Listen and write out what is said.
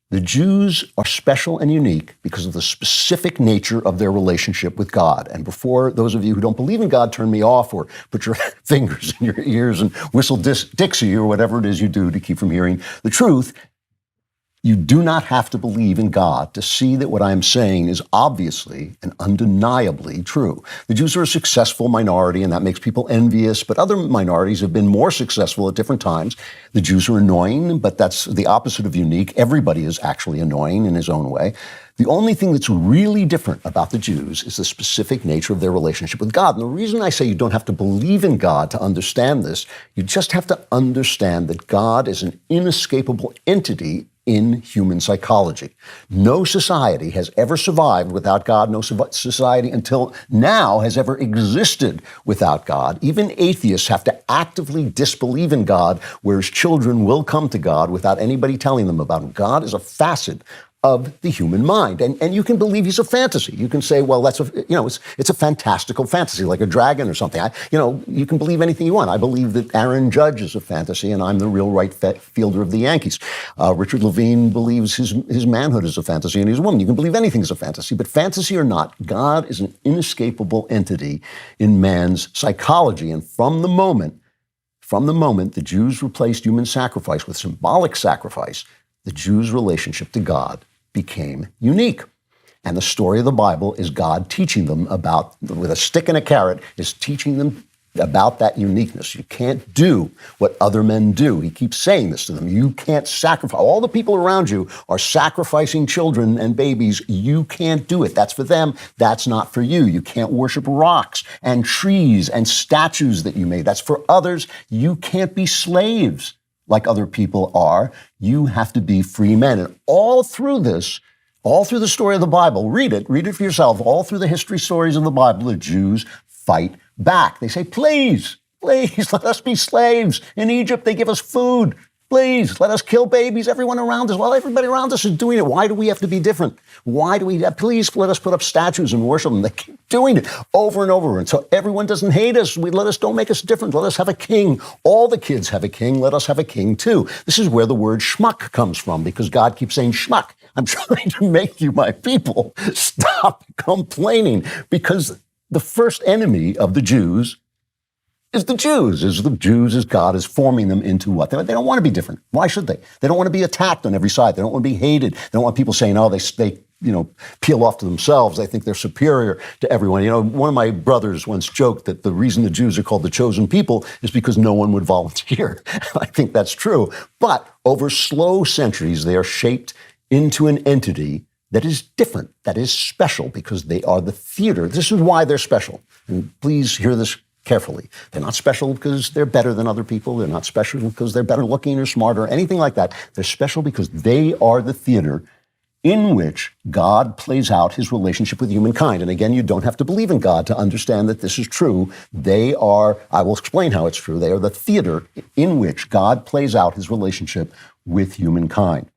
The Jews are special and unique because of the specific nature of their relationship with God. And before those of you who don't believe in God turn me off or put your fingers in your ears and whistle Dixie or whatever it is you do to keep from hearing the truth, you do not have to believe in God to see that what I'm saying is obviously and undeniably true. The Jews are a successful minority, and that makes people envious, but other minorities have been more successful at different times. The Jews are annoying, but that's the opposite of unique. Everybody is actually annoying in his own way. The only thing that's really different about the Jews is the specific nature of their relationship with God. And the reason I say you don't have to believe in God to understand this, you just have to understand that God is an inescapable entity in human psychology. No society has ever survived without God. No society until now has ever existed without God. Even atheists have to actively disbelieve in God, whereas children will come to God without anybody telling them about him. God is a facet of the human mind. And you can believe he's a fantasy. You can say, well, it's a fantastical fantasy, like a dragon or something. You can believe anything you want. I believe that Aaron Judge is a fantasy and I'm the real right fielder of the Yankees. Richard Levine believes his manhood is a fantasy and he's a woman. You can believe anything is a fantasy, but fantasy or not, God is an inescapable entity in man's psychology. And from the moment the Jews replaced human sacrifice with symbolic sacrifice, the Jews' relationship to God became unique. And the story of the Bible is God teaching them about, with a stick and a carrot, is teaching them about that uniqueness. You can't do what other men do. He keeps saying this to them. You can't sacrifice. All the people around you are sacrificing children and babies. You can't do it. That's for them. That's not for you. You can't worship rocks and trees and statues that you made. That's for others. You can't be slaves like other people are. You have to be free men. And all through the story of the Bible, read it for yourself, all through the history stories of the Bible, the Jews fight back. They say, please, let us be slaves. In Egypt, they give us food. Please, let us kill babies. Everyone around us, well, everybody around us is doing it. Why do we have to be different? Please let us put up statues and worship them. They keep doing it over and over. And so everyone doesn't hate us. Don't make us different. Let us have a king. All the kids have a king. Let us have a king too. This is where the word schmuck comes from, because God keeps saying schmuck. I'm trying to make you my people. Stop complaining, because the first enemy of the Jews is the Jews, as God is forming them into what? They don't want to be different. Why should they? They don't want to be attacked on every side. They don't want to be hated. They don't want people saying, oh, they peel off to themselves. They think they're superior to everyone. One of my brothers once joked that the reason the Jews are called the chosen people is because no one would volunteer. I think that's true. But over slow centuries, they are shaped into an entity that is different, that is special, because they are the theater. This is why they're special. And please hear this carefully. They're not special because they're better than other people. They're not special because they're better looking or smarter or anything like that. They're special because they are the theater in which God plays out his relationship with humankind. And again, you don't have to believe in God to understand that this is true. I will explain how it's true. They are the theater in which God plays out his relationship with humankind.